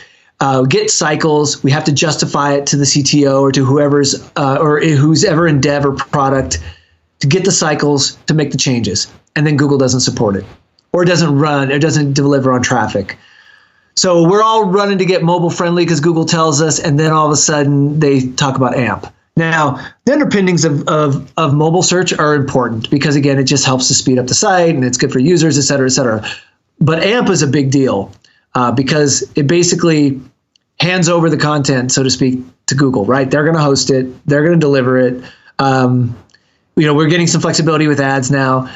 get cycles. We have to justify it to the CTO or to who's ever in dev or product to get the cycles to make the changes. And then Google doesn't support it, or it doesn't run, it doesn't deliver on traffic. So we're all running to get mobile friendly because Google tells us, and then all of a sudden they talk about AMP. Now, the underpinnings of mobile search are important because, again, it just helps to speed up the site and it's good for users, et cetera, et cetera. But AMP is a big deal because it basically hands over the content, so to speak, to Google, right? They're going to host it. They're going to deliver it. You know, we're getting some flexibility with ads now.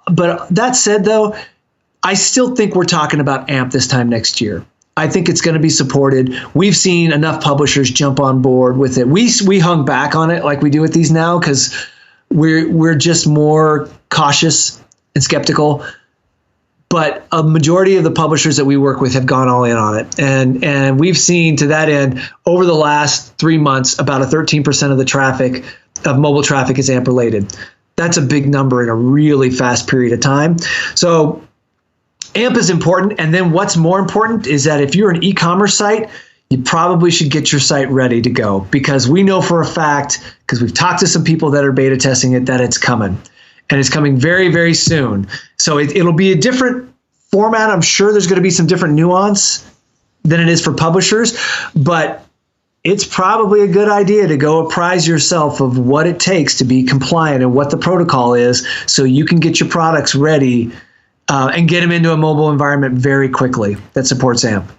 But that said, though, I still think we're talking about AMP this time next year. I think it's going to be supported. We've seen enough publishers jump on board with it. We hung back on it like we do with these now because we're just more cautious and skeptical. But a majority of the publishers that we work with have gone all in on it. And we've seen to that end over the last 3 months, about a 13% of the traffic of mobile traffic is AMP related. That's a big number in a really fast period of time. So AMP is important. And then what's more important is that if you're an e-commerce site, you probably should get your site ready to go, because we know for a fact, because we've talked to some people that are beta testing it, that it's coming. And it's coming very, very soon. So it'll be a different format. I'm sure there's going to be some different nuance than it is for publishers, but it's probably a good idea to go apprise yourself of what it takes to be compliant and what the protocol is, so you can get your products ready and get them into a mobile environment very quickly that supports AMP.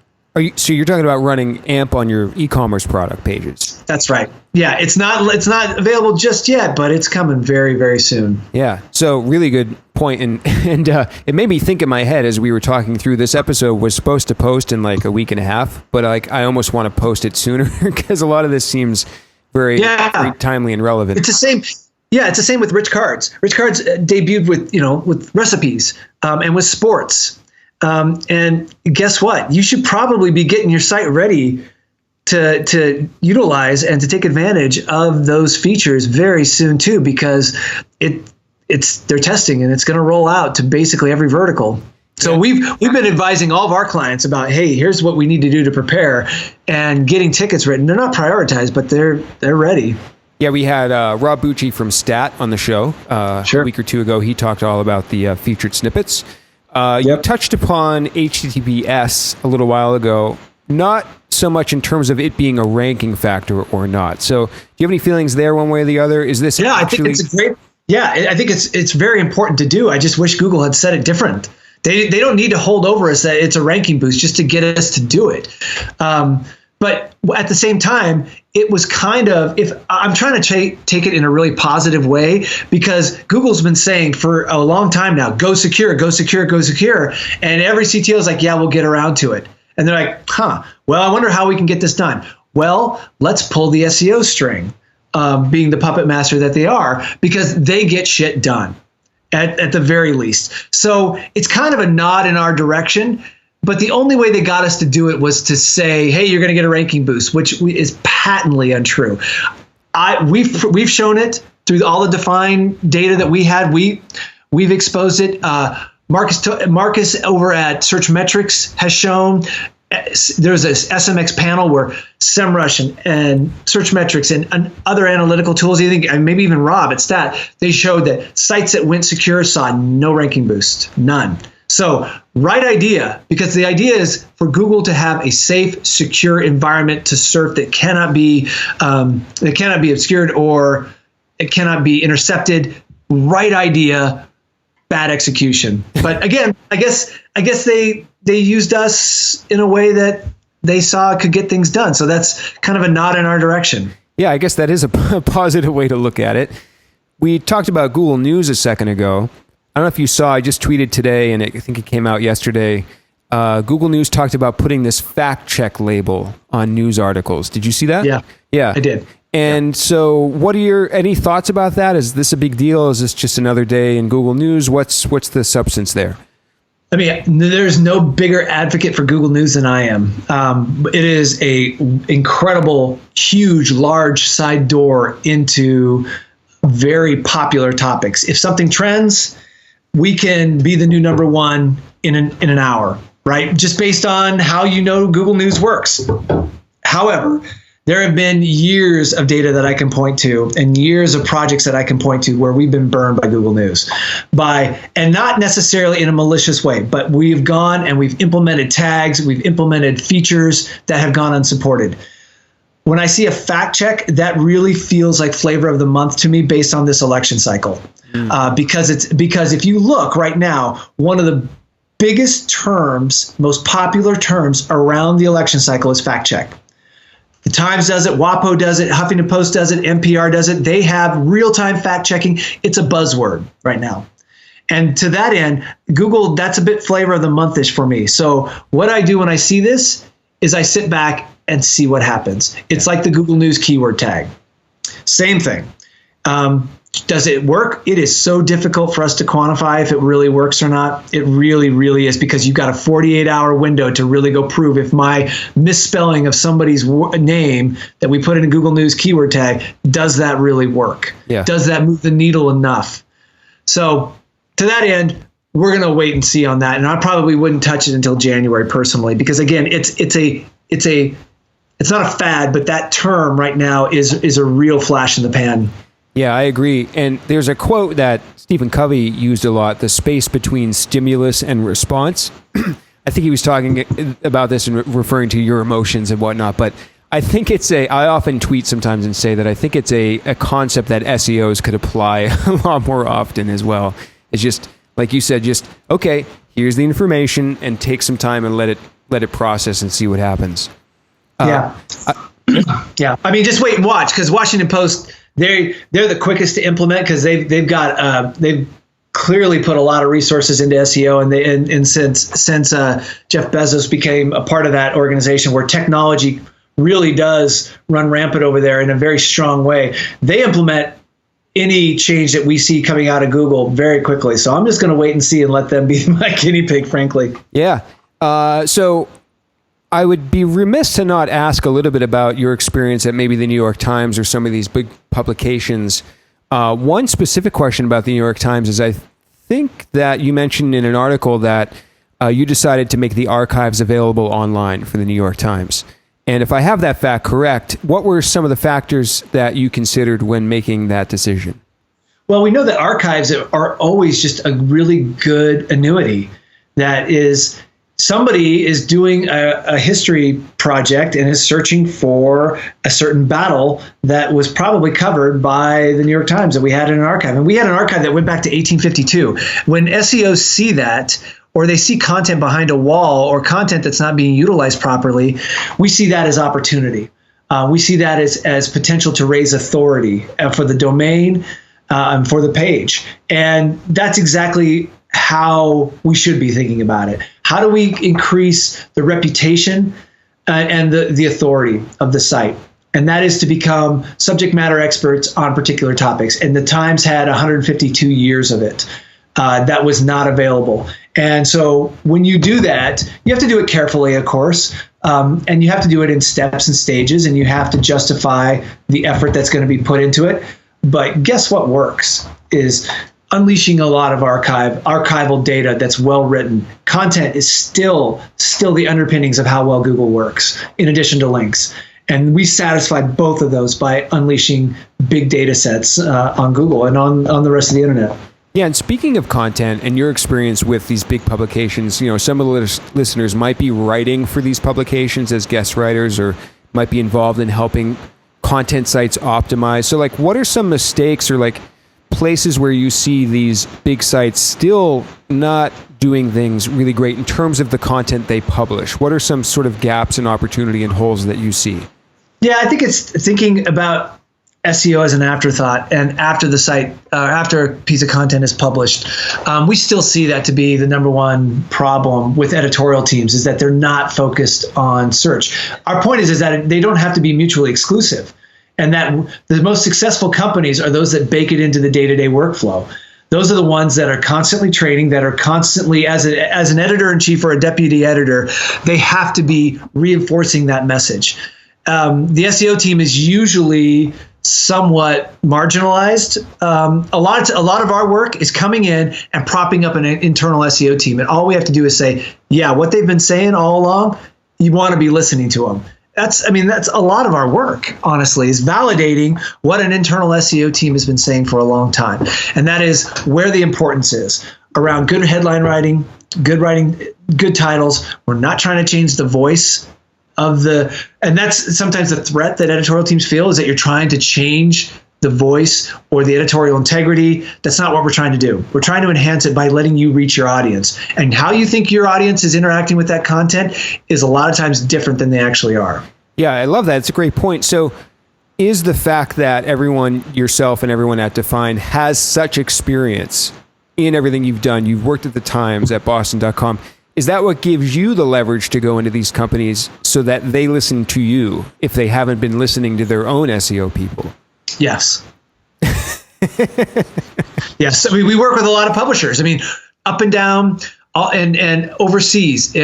So you're talking about running AMP on your e-commerce product pages? That's right. Yeah, it's not available just yet, but it's coming very, very soon. Yeah. So really good point. And it made me think in my head as we were talking through, this episode was supposed to post in like a week and a half, but like I almost want to post it sooner because a lot of this seems very timely and relevant. It's the same. Yeah, it's the same with Rich Cards. Rich Cards debuted with recipes and with sports. And guess what? You should probably be getting your site ready to utilize and to take advantage of those features very soon too, because they're testing and it's going to roll out to basically every vertical. So we've been advising all of our clients about, hey, here's what we need to do to prepare, and getting tickets written. They're not prioritized, but they're ready. Yeah, we had Rob Bucci from Stat on the show a week or two ago. He talked all about the featured snippets. You touched upon HTTPS a little while ago, not so much in terms of it being a ranking factor or not. So do you have any feelings there one way or the other? Is this I think it's a great, I think it's very important to do. I just wish Google had said it differently. They don't need to hold over us that it's a ranking boost just to get us to do it. But at the same time, it was kind of, if I'm trying to take it in a really positive way, because Google's been saying for a long time now, go secure, go secure, go secure. And every CTO is like, yeah, we'll get around to it. And they're like, well, I wonder how we can get this done. Well, let's pull the SEO string, being the puppet master that they are, because they get shit done at the very least. So it's kind of a nod in our direction. But the only way they got us to do it was to say, hey, you're going to get a ranking boost, which is patently untrue. We've shown it through all the defined data that we had. We've exposed it. Marcus over at Search Metrics has shown. There's this SMX panel where SEMrush and Search Metrics and other analytical tools, and maybe even Rob at Stat, they showed that sites that went secure saw no ranking boost, none. So right idea, because the idea is for Google to have a safe, secure environment to surf that cannot be obscured or it cannot be intercepted. Right idea, bad execution. But again, I guess they used us in a way that they saw could get things done. So that's kind of a nod in our direction. Yeah, I guess that is a positive way to look at it. We talked about Google News a second ago. I don't know if you saw, I just tweeted today, and I think it came out yesterday. Google News talked about putting this fact check label on news articles. Did you see that? Yeah, I did. And so what are any thoughts about that? Is this a big deal? Is this just another day in Google News? What's the substance there? I mean, there's no bigger advocate for Google News than I am. It is a incredible, huge, large side door into very popular topics. If something trends, we can be the new number one in an hour, right? Just based on how Google News works. However, there have been years of data that I can point to and years of projects that I can point to where we've been burned by Google News, and not necessarily in a malicious way, but we've gone and we've implemented tags, we've implemented features that have gone unsupported. When I see a fact check, that really feels like flavor of the month to me based on this election cycle. Because if you look right now, one of the biggest terms, most popular terms around the election cycle is fact check. The Times does it, WAPO does it, Huffington Post does it, NPR does it. They have real-time fact checking. It's a buzzword right now. And to that end, Google, that's a bit flavor of the month-ish for me. So what I do when I see this is I sit back and see what happens. It's like the Google News keyword tag. Same thing. Does it work? It is so difficult for us to quantify if it really works or not. It really, really is, because you've got a 48-hour window to really go prove if my misspelling of somebody's name that we put in a Google News keyword tag, does that really work? Yeah. Does that move the needle enough? So to that end, we're going to wait and see on that. And I probably wouldn't touch it until January personally, because again, it's not a fad, but that term right now is a real flash in the pan. Yeah, I agree. And there's a quote that Stephen Covey used a lot, the space between stimulus and response. I think he was talking about this and referring to your emotions and whatnot. But I think I often tweet sometimes and say that I think it's a concept that SEOs could apply a lot more often as well. It's just, like you said, okay, here's the information and take some time and let it process and see what happens. Yeah. I mean, just wait and watch, because Washington Post, they're the quickest to implement, because they've clearly put a lot of resources into SEO, and since Jeff Bezos became a part of that organization where technology really does run rampant over there in a very strong way, they implement any change that we see coming out of Google very quickly. So I'm just going to wait and see and let them be my guinea pig, frankly. Yeah. So I would be remiss to not ask a little bit about your experience at maybe the New York Times or some of these big publications. One specific question about the New York Times is I think that you mentioned in an article that you decided to make the archives available online for the New York Times. And if I have that fact correct, what were some of the factors that you considered when making that decision? Well, we know that archives are always just a really good annuity. That is, somebody is doing a history project and is searching for a certain battle that was probably covered by the New York Times that we had in an archive. And we had an archive that went back to 1852. When SEOs see that, or they see content behind a wall or content that's not being utilized properly, we see that as opportunity. We see that as potential to raise authority for the domain and for the page. And that's exactly how we should be thinking about it. How do we increase the reputation and the authority of the site? And that is to become subject matter experts on particular topics. And the Times had 152 years of it. That was not available. And so when you do that, you have to do it carefully, of course, and you have to do it in steps and stages, and you have to justify the effort that's going to be put into it. But guess what works is unleashing a lot of archival data that's well written. Content is still the underpinnings of how well Google works, in addition to links. And we satisfy both of those by unleashing big data sets on Google and on the rest of the internet. Yeah, and speaking of content and your experience with these big publications, some of the listeners might be writing for these publications as guest writers or might be involved in helping content sites optimize. So what are some mistakes or places where you see these big sites still not doing things really great in terms of the content they publish? What are some sort of gaps and opportunity and holes that you see? Yeah, I think it's thinking about SEO as an afterthought, and after the site, after a piece of content is published, we still see that to be the number one problem with editorial teams, is that they're not focused on search. Our point is that they don't have to be mutually exclusive, and that the most successful companies are those that bake it into the day-to-day workflow. Those are the ones that are constantly training, that are constantly, as an editor-in-chief or a deputy editor, they have to be reinforcing that message. The SEO team is usually somewhat marginalized. A lot of our work is coming in and propping up an internal SEO team, and all we have to do is say, yeah, what they've been saying all along, you want to be listening to them. That's a lot of our work, honestly, is validating what an internal SEO team has been saying for a long time. And that is where the importance is around good headline writing, good titles. We're not trying to change the voice and that's sometimes the threat that editorial teams feel, is that you're trying to change the voice or the editorial integrity. That's not what we're trying to do. We're trying to enhance it by letting you reach your audience. And how you think your audience is interacting with that content is a lot of times different than they actually are. Yeah, I love that. It's a great point. So is the fact that everyone, yourself and everyone at Define, has such experience in everything you've done, you've worked at the Times, at Boston.com, is that what gives you the leverage to go into these companies so that they listen to you if they haven't been listening to their own SEO people? Yes. Yes. We work with a lot of publishers. Up and down and overseas.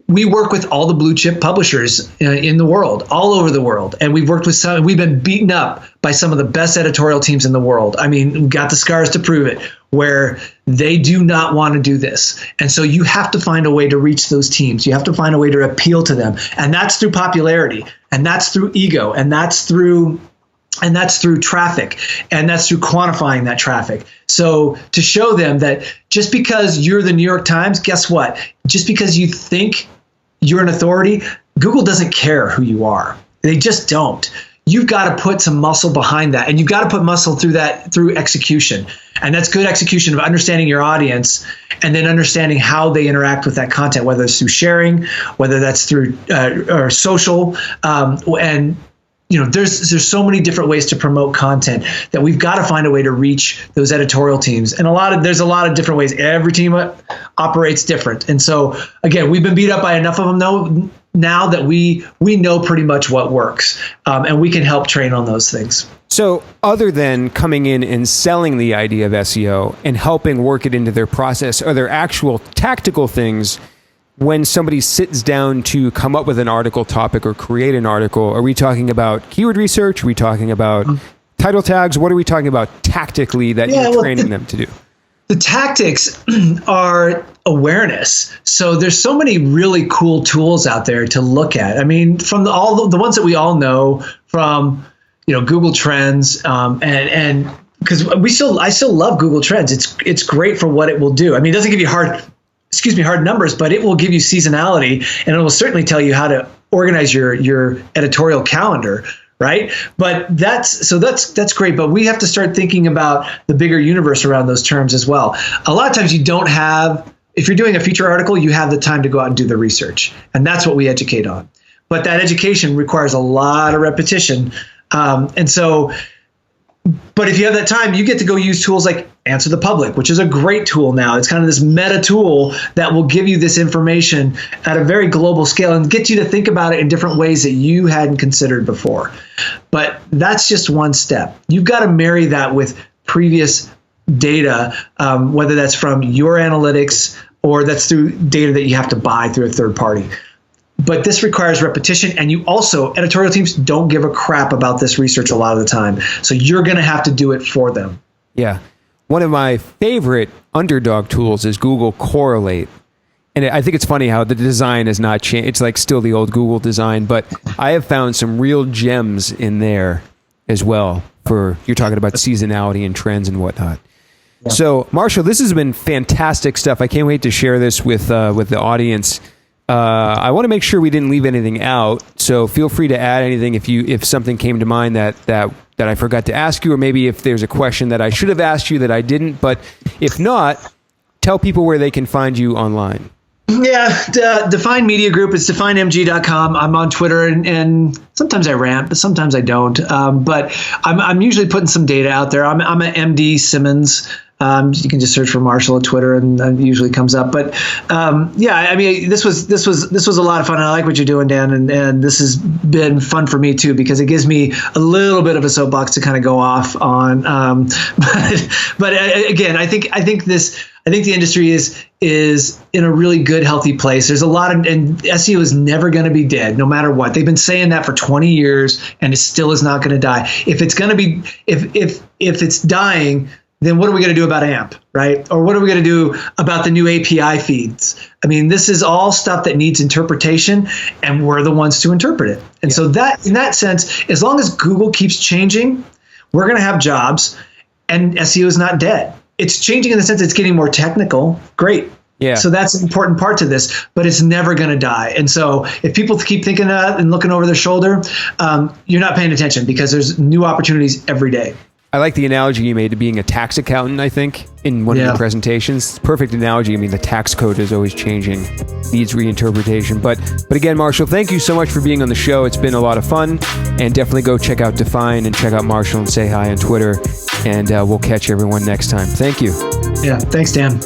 We work with all the blue chip publishers in the world, all over the world. And we've worked with some, we've been beaten up by some of the best editorial teams in the world. We've got the scars to prove it, where they do not want to do this. And so you have to find a way to reach those teams. You have to find a way to appeal to them. And that's through popularity, and that's through ego, and that's through traffic, and that's through quantifying that traffic. So to show them that just because you're the New York Times, guess what? Just because you think you're an authority, Google doesn't care who you are. They just don't. You've got to put some muscle behind that, and you've got to put muscle through execution. And that's good execution of understanding your audience, and then understanding how they interact with that content, whether it's through sharing, whether that's through or social, and there's so many different ways to promote content that we've got to find a way to reach those editorial teams. And there's a lot of different ways. Every team operates different. And so again, we've been beat up by enough of them now that we know pretty much what works, and we can help train on those things. So other than coming in and selling the idea of SEO and helping work it into their process, are there actual tactical things when somebody sits down to come up with an article topic or create an article? Are we talking about keyword research? Are we talking about title tags? What are we talking about tactically that you're training them to do? The tactics are awareness. So there's so many really cool tools out there to look at. From all the ones that we all know from, Google Trends, and because I still love Google Trends. It's great for what it will do. It doesn't give you hard numbers, but it will give you seasonality, and it will certainly tell you how to organize your editorial calendar, right? But that's great, but we have to start thinking about the bigger universe around those terms as well. A lot of times you don't have If you're doing a feature article, you have the time to go out and do the research. And that's what we educate on. But that education requires a lot of repetition. But if you have that time, you get to go use tools like Answer the Public, which is a great tool now. It's kind of this meta tool that will give you this information at a very global scale and get you to think about it in different ways that you hadn't considered before. But that's just one step. You've got to marry that with previous data, whether that's from your analytics or that's through data that you have to buy through a third party. But this requires repetition, and you also, editorial teams don't give a crap about this research a lot of the time. So you're going to have to do it for them. Yeah. One of my favorite underdog tools is Google Correlate. And I think it's funny how the design has not changed. It's like still the old Google design, but I have found some real gems in there as well for, you're talking about seasonality and trends and whatnot. Yeah. So Marshall, this has been fantastic stuff. I can't wait to share this with the audience. I want to make sure we didn't leave anything out, so feel free to add anything if something came to mind that I forgot to ask you, or maybe if there's a question that I should have asked you that I didn't. But if not, tell people where they can find you online. Yeah, Define Media Group. It's definemg.com. I'm on Twitter, and sometimes I rant, but sometimes I don't. But I'm usually putting some data out there. I'm an MD Simmonds. You can just search for Marshall on Twitter, and it usually comes up. But yeah, I mean, this was a lot of fun. I like what you're doing, Dan, and this has been fun for me too, because it gives me a little bit of a soapbox to kind of go off on. But again, I think the industry is in a really good, healthy place. There's a lot of, and SEO is never going to be dead, no matter what. They've been saying that for 20 years, and it still is not going to die. If it's going to be, if it's dying, then what are we going to do about AMP, right? Or what are we going to do about the new API feeds? I mean, this is all stuff that needs interpretation, and we're the ones to interpret it. And so that, in that sense, as long as Google keeps changing, we're going to have jobs, and SEO is not dead. It's changing in the sense it's getting more technical. Great. Yeah. So that's an important part to this, but it's never going to die. And so if people keep thinking that and looking over their shoulder, you're not paying attention, because there's new opportunities every day. I like the analogy you made to being a tax accountant, I think, in one of your presentations. Perfect analogy. I mean, the tax code is always changing, needs reinterpretation. But again, Marshall, thank you so much for being on the show. It's been a lot of fun. And definitely go check out Define and check out Marshall and say hi on Twitter. And we'll catch everyone next time. Thank you. Yeah, thanks, Dan.